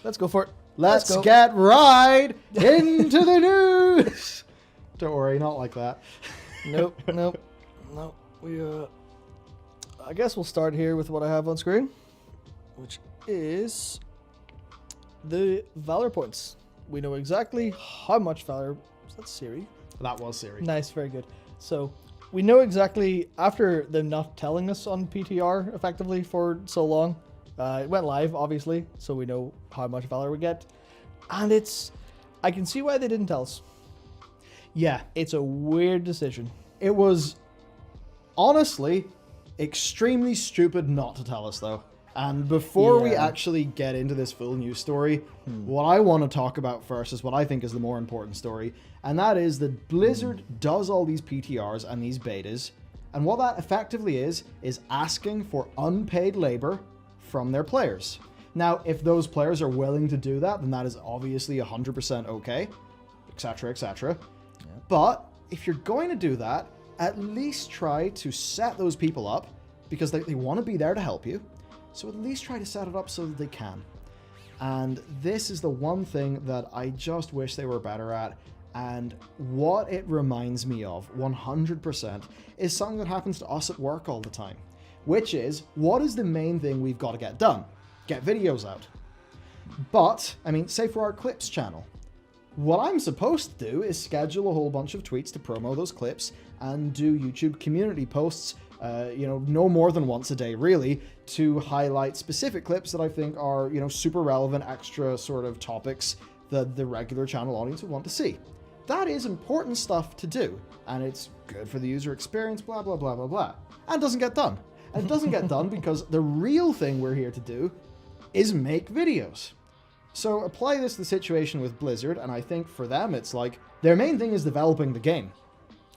Let's go for it. Let's get right into the news. Don't worry, not like that. Nope. We I guess we'll start here with what I have on screen, which is the Valor points. We know exactly how much Valor. Was that Siri? That was Siri. Nice, very good. So we know exactly, after them not telling us on PTR effectively for so long, it went live, obviously, so we know how much Valor we get. And I can see why they didn't tell us. Yeah. It's a weird decision. It was, honestly, extremely stupid not to tell us, though. And before we actually get into this full news story, what I want to talk about first is what I think is the more important story, and that is that Blizzard does all these PTRs and these betas, and what that effectively is asking for unpaid labor from their players. Now, if those players are willing to do that, then that is obviously 100% okay, etc., etc. Yeah. But if you're going to do that, at least try to set those people up, because they want to be there to help you. So at least try to set it up so that they can. And this is the one thing that I just wish they were better at. And what it reminds me of, 100%, is something that happens to us at work all the time. Which is, what is the main thing we've got to get done? Get videos out. But, I mean, say for our clips channel. What I'm supposed to do is schedule a whole bunch of tweets to promo those clips and do YouTube community posts, no more than once a day, really, to highlight specific clips that I think are, super relevant, extra sort of topics that the regular channel audience would want to see. That is important stuff to do, and it's good for the user experience, blah, blah, blah, blah, blah. And it doesn't get done. And it doesn't get done because the real thing we're here to do is make videos. So apply this to the situation with Blizzard, and I think for them it's like, their main thing is developing the game,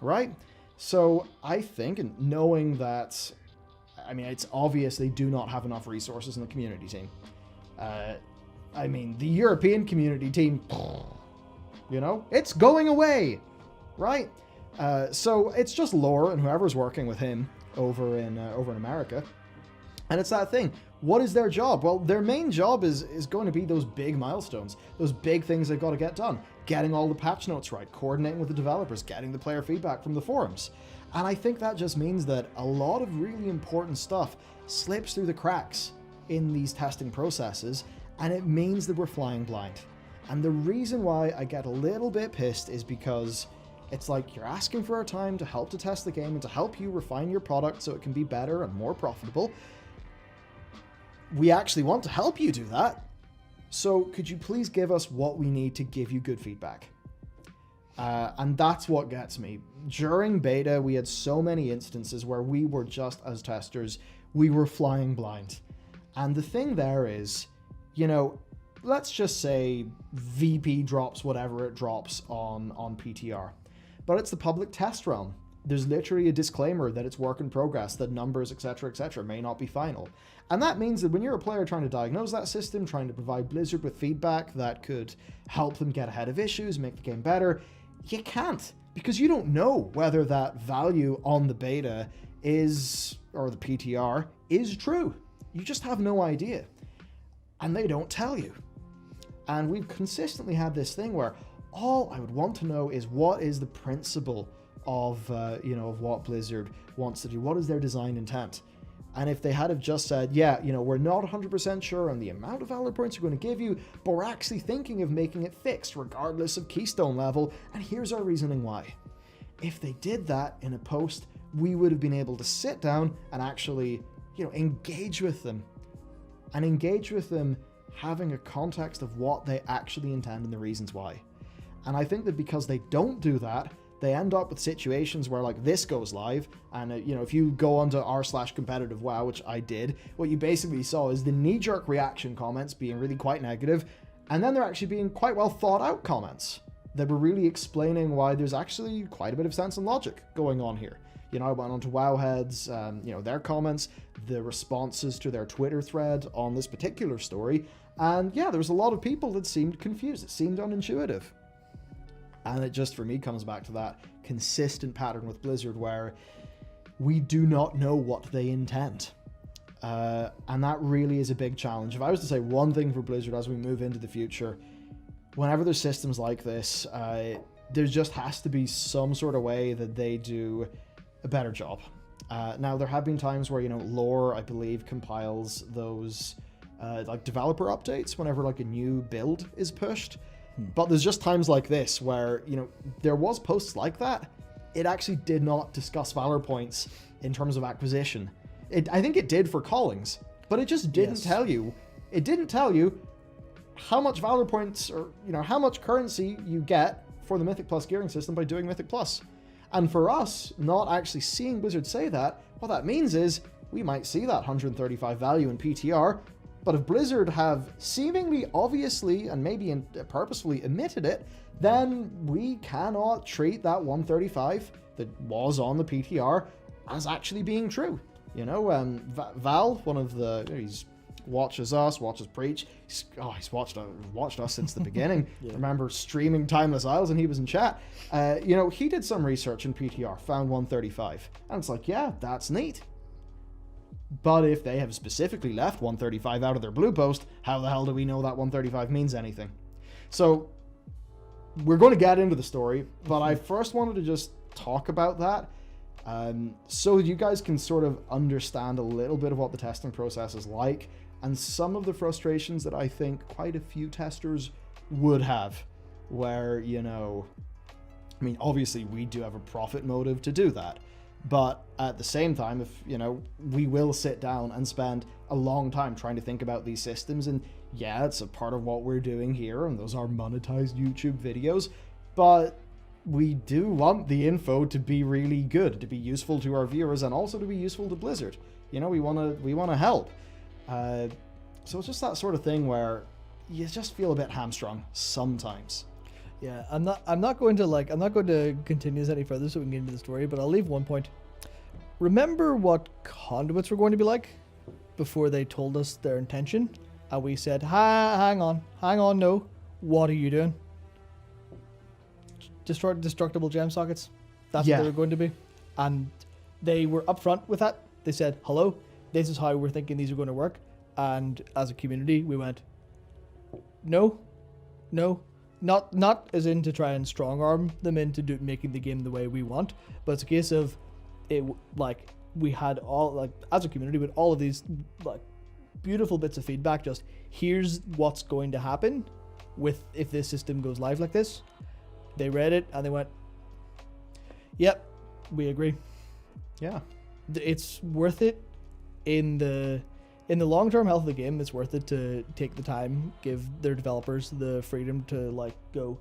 right? So I think, and knowing that, it's obvious they do not have enough resources in the community team. The European community team, it's going away, right? So it's just Lore and whoever's working with him over in America. And it's that thing. What is their job? Well, their main job is going to be those big milestones, those big things they've got to get done. Getting all the patch notes right, coordinating with the developers, getting the player feedback from the forums. And I think that just means that a lot of really important stuff slips through the cracks in these testing processes, and it means that we're flying blind. And the reason why I get a little bit pissed is because it's like you're asking for our time to help to test the game and to help you refine your product so it can be better and more profitable. We actually want to help you do that. So could you please give us what we need to give you good feedback? And that's what gets me. During beta, we had so many instances where we were just, as testers, we were flying blind. And the thing there is, let's just say VP drops whatever it drops on PTR. But it's the public test realm. There's literally a disclaimer that it's work in progress, that numbers, etc., may not be final. And that means that when you're a player trying to diagnose that system, trying to provide Blizzard with feedback that could help them get ahead of issues, make the game better, you can't, because you don't know whether that value on the beta is, or the PTR, is true. You just have no idea. And they don't tell you. And we've consistently had this thing where all I would want to know is what is the principle of what Blizzard wants to do. What is their design intent? And if they had have just said, we're not 100% sure on the amount of Valor points we're going to give you, but we're actually thinking of making it fixed regardless of Keystone level, and here's our reasoning why. If they did that in a post, we would have been able to sit down and actually, engage with them. And engage with them having a context of what they actually intend and the reasons why. And I think that because they don't do that, they end up with situations where like this goes live, and if you go onto r/competitive WoW, which I did, what you basically saw is the knee-jerk reaction comments being really quite negative, and then they're actually being quite well thought out comments that were really explaining why there's actually quite a bit of sense and logic going on here. I went onto Wowheads, their comments, the responses to their Twitter thread on this particular story, and yeah, there was a lot of people that seemed confused, it seemed unintuitive. And it just, for me, comes back to that consistent pattern with Blizzard where we do not know what they intend. And that really is a big challenge. If I was to say one thing for Blizzard as we move into the future, whenever there's systems like this, there just has to be some sort of way that they do a better job. Now, there have been times where, Lore, I believe, compiles those like developer updates whenever like a new build is pushed. But there's just times like this where, there was posts like that. It actually did not discuss Valor points in terms of acquisition. I think it did for callings, but it just didn't tell you. It didn't tell you how much Valor points or, how much currency you get for the Mythic Plus gearing system by doing Mythic Plus. And for us, not actually seeing Blizzard say that, what that means is we might see that 135 value in PTR, but if Blizzard have seemingly obviously and maybe purposefully omitted it, then we cannot treat that 135 that was on the PTR as actually being true. Val, one of he's watches us, watches Preach. He's watched us since the beginning. Yeah. Remember streaming Timeless Isles and he was in chat. He did some research in PTR, found 135. And it's like, yeah, that's neat. But if they have specifically left 135 out of their blue post, how the hell do we know that 135 means anything? So we're going to get into the story, but I first wanted to just talk about that so you guys can sort of understand a little bit of what the testing process is like and some of the frustrations that I think quite a few testers would have where, obviously we do have a profit motive to do that. But at the same time, if, we will sit down and spend a long time trying to think about these systems. And yeah, it's a part of what we're doing here. And those are monetized YouTube videos. But we do want the info to be really good, to be useful to our viewers and also to be useful to Blizzard. We want to help. So it's just that sort of thing where you just feel a bit hamstrung sometimes. Yeah, I'm not going to continue this any further so we can get into the story, but I'll leave one point. Remember what conduits were going to be like before they told us their intention? And we said, hang on, no. What are you doing? Destructible gem sockets. That's what they were going to be. And they were upfront with that. They said, hello, this is how we're thinking these are going to work. And as a community, we went, no. Not as in to try and strong arm them into making the game the way we want, but it's a case of it like we had all like as a community with all of these like beautiful bits of feedback. Just here's what's going to happen with if this system goes live like this. They read it and they went, "Yep, we agree." Yeah, it's worth it in the long-term health of the game. It's worth it to take the time, give their developers the freedom to like go,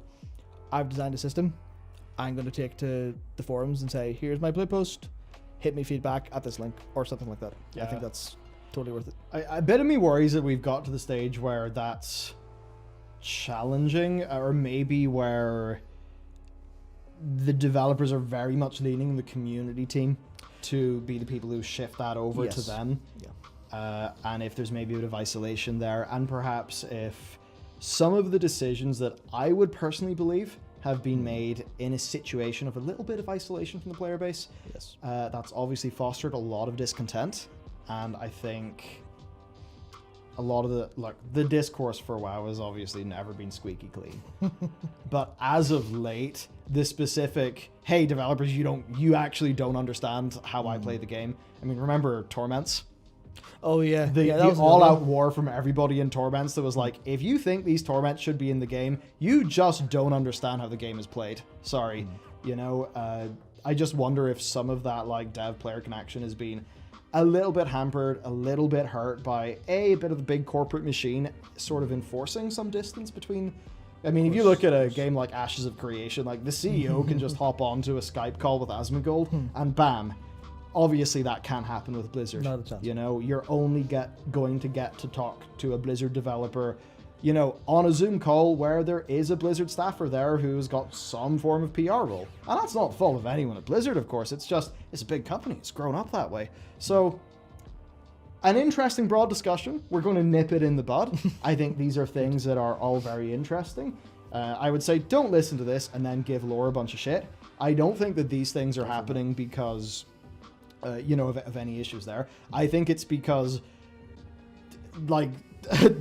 I've designed a system. I'm going to take to the forums and say, here's my blue post. Hit me feedback at this link or something like that. Yeah. I think that's totally worth it. A bit of me worries that we've got to the stage where that's challenging or maybe where the developers are very much leaning the community team to be the people who shift that over to them. Yeah. And if there's maybe a bit of isolation there, and perhaps if some of the decisions that I would personally believe have been made in a situation of a little bit of isolation from the player base, that's obviously fostered a lot of discontent. And I think a lot of the discourse for WoW has obviously never been squeaky clean. But as of late, the specific, hey, developers, you actually don't understand how I play the game. I mean, remember Torments? Oh yeah, the all-out war from everybody in Torments that was like, if you think these Torments should be in the game, you just don't understand how the game is played. Sorry, I just wonder if some of that like dev-player connection has been a little bit hampered, a little bit hurt by a bit of the big corporate machine sort of enforcing some distance between. I mean, if you look at a game like Ashes of Creation, like the CEO can just hop onto a Skype call with Asmongold and bam. Obviously, that can't happen with Blizzard. Not a chance. You're only going to get to talk to a Blizzard developer, on a Zoom call where there is a Blizzard staffer there who's got some form of PR role. And that's not the fault of anyone at Blizzard, of course. It's a big company. It's grown up that way. So, an interesting broad discussion. We're going to nip it in the bud. I think these are things that are all very interesting. I would say don't listen to this and then give Lore a bunch of shit. I don't think that these things are happening because of any issues there. I think it's because, like,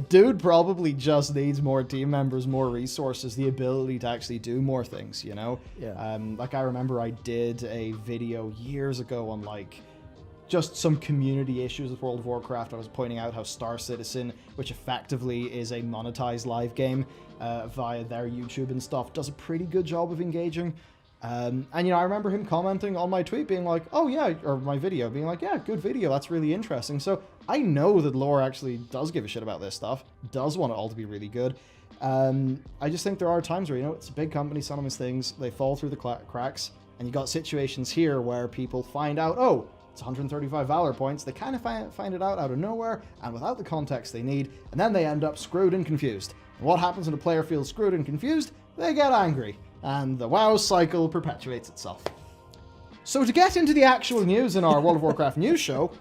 dude probably just needs more team members, more resources, the ability to actually do more things, you know? Yeah. Like, I remember I did a video years ago on, like, just some community issues with World of Warcraft. I was pointing out how Star Citizen, which effectively is a monetized live game via their YouTube and stuff, does a pretty good job of engaging. And, I remember him commenting on my tweet being like, oh yeah, or my video being like, yeah, good video, that's really interesting. So I know that Lore actually does give a shit about this stuff, does want it all to be really good. I just think there are times where, it's a big company selling these things, they fall through the cracks, and you got situations here where people find out, oh, it's 135 Valor points, they kind of find it out of nowhere, and without the context they need, and then they end up screwed and confused. And what happens when a player feels screwed and confused? They get angry. And the WoW cycle perpetuates itself. So to get into the actual news in our World of Warcraft news show,